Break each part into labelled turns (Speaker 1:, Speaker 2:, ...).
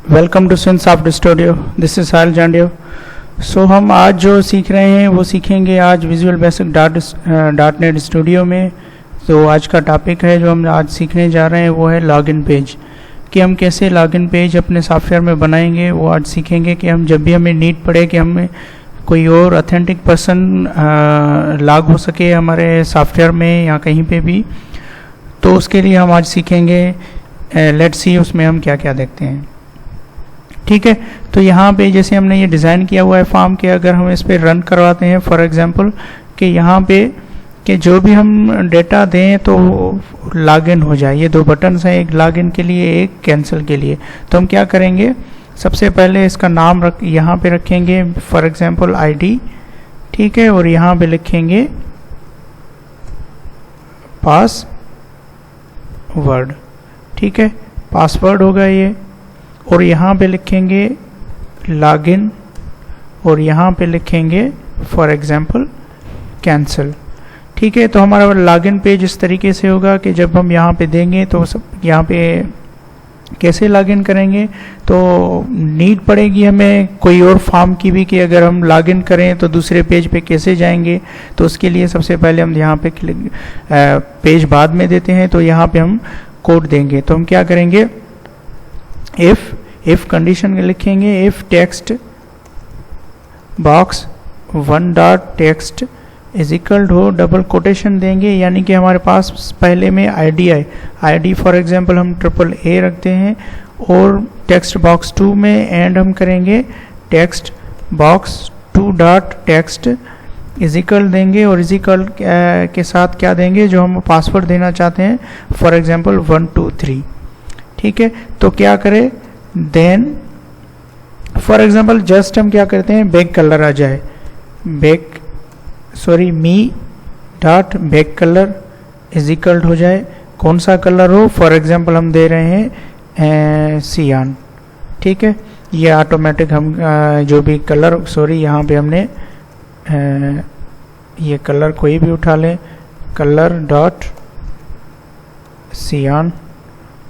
Speaker 1: Welcome to Sinsoft studio. This is Sahil Jandiyo. So हम आज जो सीख रहे हैं वो सीखेंगे आज visual basic dot net studio में। तो आज का टॉपिक है जो हम आज सीखने जा रहे हैं वो है लॉगिन पेज, कि हम कैसे लॉगिन पेज अपने सॉफ्टवेयर में बनाएंगे। वो आज सीखेंगे कि हम जब भी हमें नीड पड़े कि हमें कोई और ऑथेंटिक पर्सन लॉग हो सके हमारे सॉफ्टवेयर में या कहीं पे भी, तो उसके लिए हम आज सीखेंगे। लेट्स सी उसमें हम क्या क्या देखते हैं। ठीक है, तो यहाँ पे जैसे हमने ये डिज़ाइन किया हुआ है फॉर्म के, अगर हम इस पर रन करवाते हैं फॉर एग्जांपल कि यहाँ पे कि जो भी हम डेटा दें तो लॉगिन हो जाए। ये दो बटन्स हैं, एक लॉगिन के लिए एक कैंसिल के लिए। तो हम क्या करेंगे, सबसे पहले इसका नाम यहाँ पे रखेंगे फॉर एग्जांपल आईडी, ठीक है, और यहाँ पे लिखेंगे पासवर्ड, ठीक है, पासवर्ड होगा ये। और यहाँ पे लिखेंगे लॉगिन और यहाँ पे लिखेंगे फॉर एग्जांपल कैंसिल, ठीक है। तो हमारा लॉगिन पेज इस तरीके से होगा कि जब हम यहाँ पे देंगे तो सब यहाँ पे कैसे लॉगिन करेंगे, तो नीड पड़ेगी हमें कोई और फॉर्म की भी कि अगर हम लॉगिन करें तो दूसरे पेज पे कैसे जाएंगे। तो उसके लिए सबसे पहले हम यहाँ पे पेज बाद में देते हैं, तो यहाँ पे हम कोड देंगे। तो हम क्या करेंगे, इफ कंडीशन लिखेंगे, if text box one dot text is equal to double quotation देंगे, यानी कि हमारे पास पहले में आईडी है। आईडी फॉर एग्जांपल हम AAA रखते हैं और टेक्स्ट बॉक्स 2 में एंड हम करेंगे text box 2 dot text is equal देंगे, और इज इक्वल के साथ क्या देंगे, जो हम पासवर्ड देना चाहते हैं फॉर एग्जांपल 1 2 3, ठीक है। तो क्या करें, देन फॉर एग्जांपल जस्ट हम क्या करते हैं, बैक कलर आ जाए, me dot back colour is equal हो जाए, कौन सा कलर हो, फॉर एग्जांपल हम दे रहे हैं सियान, ठीक है। ये ऑटोमेटिक हम जो भी कलर, यहाँ पे हमने ये कलर कोई भी उठा लें, कलर डॉट सियान,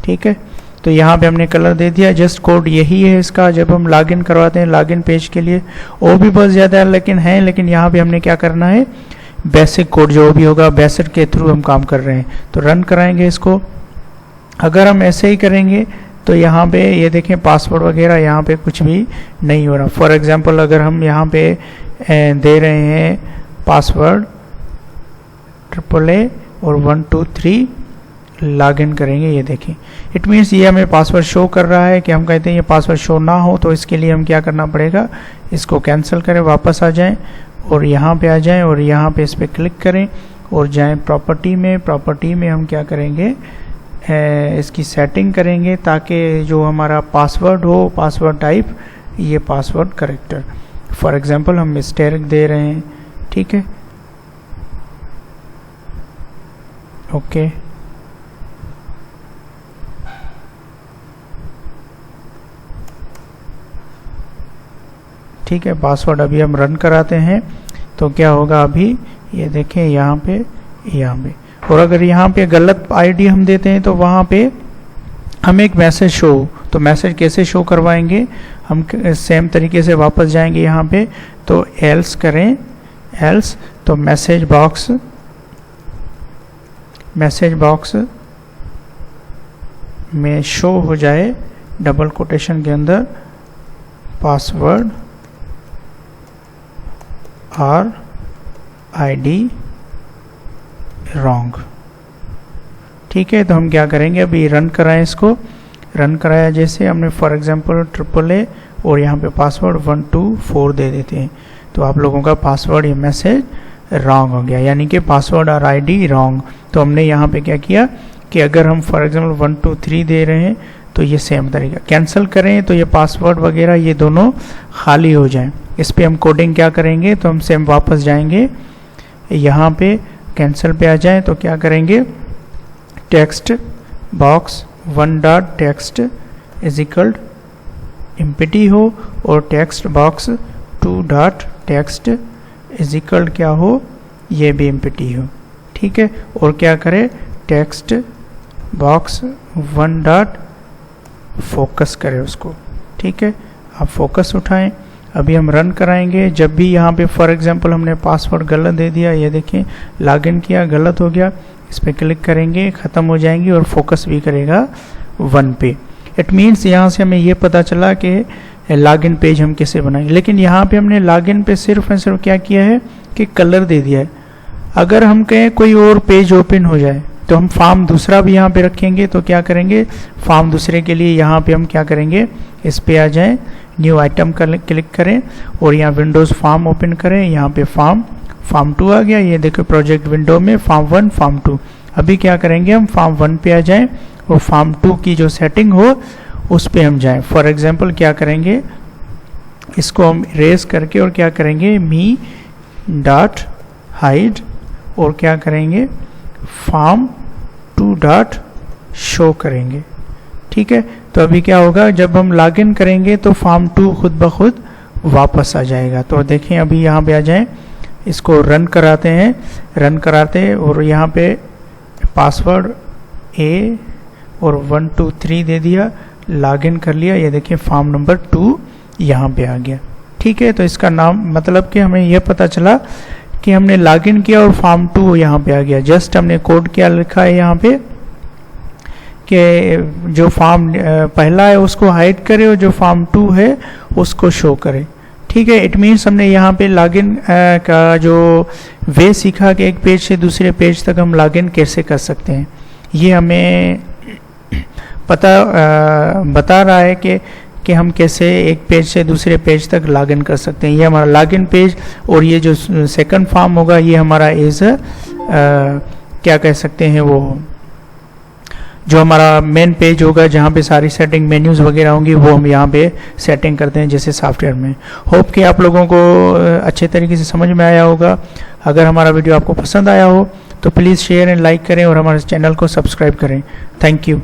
Speaker 1: ठीक है। तो यहाँ पे हमने कलर दे दिया। जस्ट कोड यही है इसका जब हम लॉगिन करवाते हैं लॉगिन पेज के लिए। और भी बहुत ज़्यादा लेकिन यहाँ पे हमने क्या करना है, बेसिक कोड जो भी होगा बेसिक के थ्रू हम काम कर रहे हैं। तो रन कराएंगे इसको। अगर हम ऐसे ही करेंगे तो यहाँ पे ये देखें पासवर्ड वगैरह यहाँ पे कुछ भी नहीं हो रहा। फॉर एग्जांपल अगर हम यहाँ पे दे रहे हैं पासवर्ड AAA और 1 2 3 लॉगिन करेंगे, ये देखें, इट मीन्स ये हमें पासवर्ड शो कर रहा है। कि हम कहते हैं ये पासवर्ड शो ना हो तो इसके लिए हम क्या करना पड़ेगा, इसको कैंसिल करें, वापस आ जाएं और यहाँ पे आ जाएं और यहाँ पे इस पर क्लिक करें और जाएं प्रॉपर्टी में। प्रॉपर्टी में हम क्या करेंगे, इसकी सेटिंग करेंगे ताकि जो हमारा पासवर्ड हो, पासवर्ड टाइप ये पासवर्ड करेक्टर, फॉर एग्जांपल हम मिस्टेक दे रहे हैं, ठीक है, ओके। ठीक है, पासवर्ड अभी हम रन कराते हैं तो क्या होगा, अभी ये देखें यहाँ पे। और अगर यहाँ पे गलत आईडी हम देते हैं तो वहाँ पे हमें एक मैसेज शो, तो मैसेज कैसे शो करवाएंगे, हम सेम तरीके से वापस जाएंगे यहाँ पे, तो एल्स करें, एल्स तो मैसेज बॉक्स में शो हो जाए डबल कोटेशन के अंदर पासवर्ड और आईडी रॉन्ग, ठीक है। तो हम क्या करेंगे, अभी रन कराएं इसको। रन कराया जैसे हमने फॉर एग्जांपल AAA और यहाँ पे पासवर्ड 1 2 4 दे देते हैं, तो आप लोगों का पासवर्ड ये मैसेज रॉन्ग हो गया, यानी कि पासवर्ड और आईडी रॉन्ग। तो हमने यहाँ पे क्या किया कि अगर हम फॉर एग्जांपल 1 2 3 दे रहे हैं तो ये सेम तरीका, कैंसिल करें तो ये पासवर्ड वगैरह ये दोनों खाली हो जाएं। इस पे हम कोडिंग क्या करेंगे, तो हम सेम वापस जाएंगे यहाँ पे कैंसिल पे आ जाएं, तो क्या करेंगे, text box 1 dot text is equal empty हो और text box 2 dot text is equal क्या हो, ये भी एम्प्टी हो, ठीक है। और क्या करें, टेक्स्ट बॉक्स 1 डॉट फोकस करें उसको, ठीक है, आप फोकस उठाएं। अभी हम रन कराएंगे। जब भी यहाँ पे फॉर एग्जांपल हमने पासवर्ड गलत दे दिया, ये देखिए लॉगिन किया गलत हो गया, इस पर क्लिक करेंगे, ख़त्म हो जाएंगी और फोकस भी करेगा 1 पे। इट मीन्स यहाँ से हमें ये पता चला कि लॉगिन पेज हम कैसे बनाएंगे। लेकिन यहाँ पे हमने लॉगिन पे सिर्फ एंड सिर्फ क्या किया है कि कलर दे दिया है। अगर हम कहें कोई और पेज ओपन हो जाए तो हम फॉर्म दूसरा भी यहाँ पे रखेंगे। तो क्या करेंगे, फॉर्म दूसरे के लिए यहाँ पे हम क्या करेंगे, इस पे आ जाएं, न्यू आइटम क्लिक करें और यहाँ विंडोज़ फॉर्म ओपन करें। यहाँ पे फॉर्म 2 आ गया। ये देखो प्रोजेक्ट विंडो में फॉर्म 1 फॉर्म 2। अभी क्या करेंगे, हम फॉर्म 1 पे आ जाएं और फॉर्म 2 की जो सेटिंग हो उस पे हम जाएं। फॉर एग्जांपल क्या करेंगे, इसको हम इरेज करके और क्या करेंगे, मी डॉट हाइड और क्या करेंगे, फॉर्म 2 डॉट शो करेंगे। ठीक है, तो अभी क्या होगा, जब हम लॉगिन करेंगे तो फॉर्म 2 खुद ब खुद वापस आ जाएगा। तो देखें अभी यहाँ पे आ जाएं, इसको रन कराते हैं, रन कराते और यहाँ पे पासवर्ड ए और 1 2 3 दे दिया, लॉगिन कर लिया। ये देखिए फॉर्म नंबर 2 यहाँ पे आ गया। ठीक है, तो इसका नाम मतलब कि हमें यह पता चला कि हमने लॉगिन किया और फॉर्म 2 यहाँ पे आ गया। जस्ट हमने कोड क्या लिखा है यहाँ पे कि जो फॉर्म पहला है उसको हाइड करे और जो फॉर्म 2 है उसको शो करे। ठीक है, इट मीन्स हमने यहाँ पे लॉगिन का जो वे सीखा कि एक पेज से दूसरे पेज तक हम लॉगिन कैसे कर सकते हैं। ये हमें बता रहा है कि हम कैसे एक पेज से दूसरे पेज तक लॉगिन कर सकते हैं। ये हमारा लॉगिन पेज और ये जो सेकंड फॉर्म होगा ये हमारा एज क्या कह सकते हैं, वो जो हमारा मेन पेज होगा जहाँ पे सारी सेटिंग मेन्यूज़ वगैरह होंगी वो हम यहाँ पे सेटिंग करते हैं जैसे सॉफ्टवेयर में। होप कि आप लोगों को अच्छे तरीके से समझ में आया होगा। अगर हमारा वीडियो आपको पसंद आया हो तो प्लीज़ शेयर एंड लाइक करें और हमारे चैनल को सब्सक्राइब करें। Thank you.